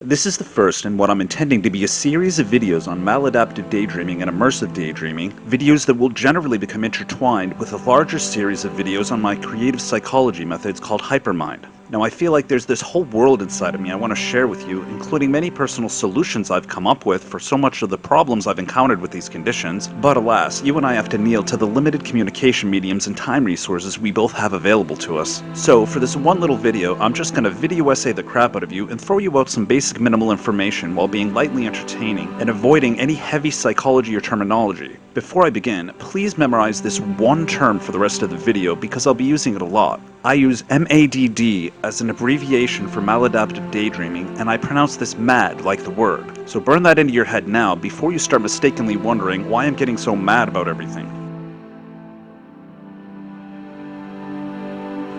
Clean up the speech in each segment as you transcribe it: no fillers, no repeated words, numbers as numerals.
This is the first in what I'm intending to be a series of videos on maladaptive daydreaming and immersive daydreaming, videos that will generally become intertwined with a larger series of videos on my creative psychology methods called Hypermind. Now I feel like there's this whole world inside of me I want to share with you, including many personal solutions I've come up with for so much of the problems I've encountered with these conditions, but alas, you and I have to kneel to the limited communication mediums and time resources we both have available to us. So for this one little video, I'm just going to video essay the crap out of you and throw you out some basic minimal information while being lightly entertaining and avoiding any heavy psychology or terminology. Before I begin, please memorize this one term for the rest of the video because I'll be using it a lot. I use MaDD as an abbreviation for maladaptive daydreaming, and I pronounce this mad like the word. So burn that into your head now before you start mistakenly wondering why I'm getting so mad about everything.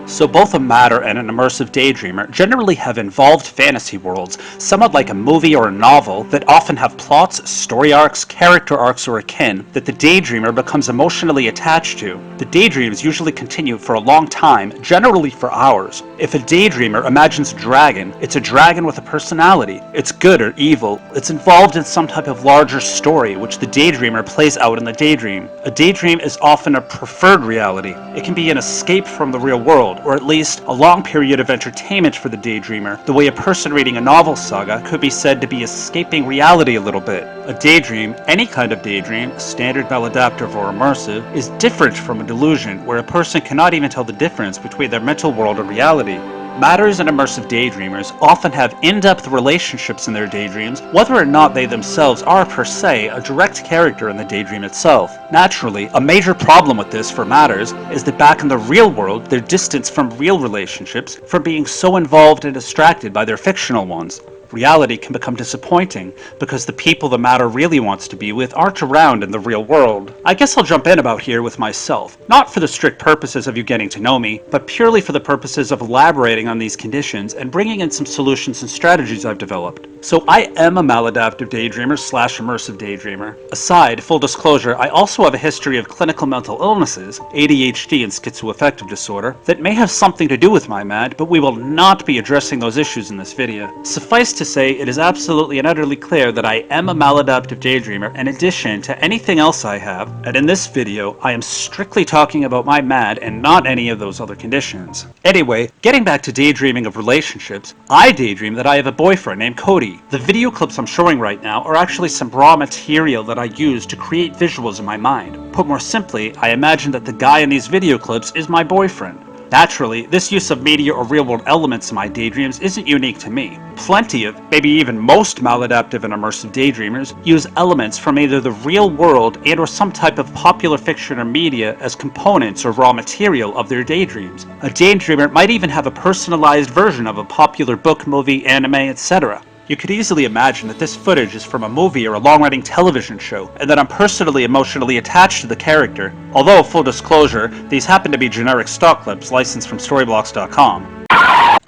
So both a MaDD and an immersive daydreamer generally have involved fantasy worlds, somewhat like a movie or a novel, that often have plots, story arcs, character arcs, or akin that the daydreamer becomes emotionally attached to. The daydreams usually continue for a long time, generally for hours. If a daydreamer imagines a dragon, it's a dragon with a personality. It's good or evil. It's involved in some type of larger story which the daydreamer plays out in the daydream. A daydream is often a preferred reality. It can be an escape from the real world, or at least a long period of entertainment for the daydreamer, the way a person reading a novel saga could be said to be escaping reality a little bit. A daydream, any kind of daydream, standard, maladaptive, or immersive, is different from a delusion where a person cannot even tell the difference between their mental world and reality. MaDDers and immersive daydreamers often have in-depth relationships in their daydreams, whether or not they themselves are per se a direct character in the daydream itself. Naturally, a major problem with this for MaDDers is that back in the real world, they're distanced from real relationships from being so involved and distracted by their fictional ones. Reality can become disappointing because the people the MaDD really wants to be with aren't around in the real world. I guess I'll jump in about here with myself, not for the strict purposes of you getting to know me, but purely for the purposes of elaborating on these conditions and bringing in some solutions and strategies I've developed. So I am a maladaptive daydreamer / immersive daydreamer. Aside, full disclosure, I also have a history of clinical mental illnesses, ADHD and schizoaffective disorder, that may have something to do with my MaDD, but we will not be addressing those issues in this video. Suffice to say, it is absolutely and utterly clear that I am a maladaptive daydreamer in addition to anything else I have, and in this video I am strictly talking about my MaDD and not any of those other conditions. Anyway, getting back to daydreaming of relationships, I daydream that I have a boyfriend named Cody. The video clips I'm showing right now are actually some raw material that I use to create visuals in my mind. Put more simply, I imagine that the guy in these video clips is my boyfriend. Naturally, this use of media or real-world elements in my daydreams isn't unique to me. Plenty of, maybe even most maladaptive and immersive daydreamers use elements from either the real world and or some type of popular fiction or media as components or raw material of their daydreams. A daydreamer might even have a personalized version of a popular book, movie, anime, etc. You could easily imagine that this footage is from a movie or a long-running television show, and that I'm personally emotionally attached to the character, although, full disclosure, these happen to be generic stock clips licensed from Storyblocks.com,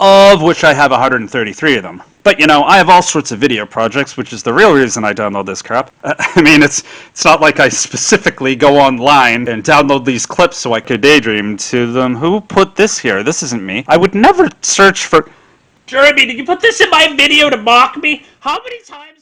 of which I have 133 of them. But you know, I have all sorts of video projects, which is the real reason I download this crap. I mean, it's not like I specifically go online and download these clips so I could daydream to them. Who put this here? This isn't me. I would never search for... Jeremy, did you put this in my video to mock me? How many times...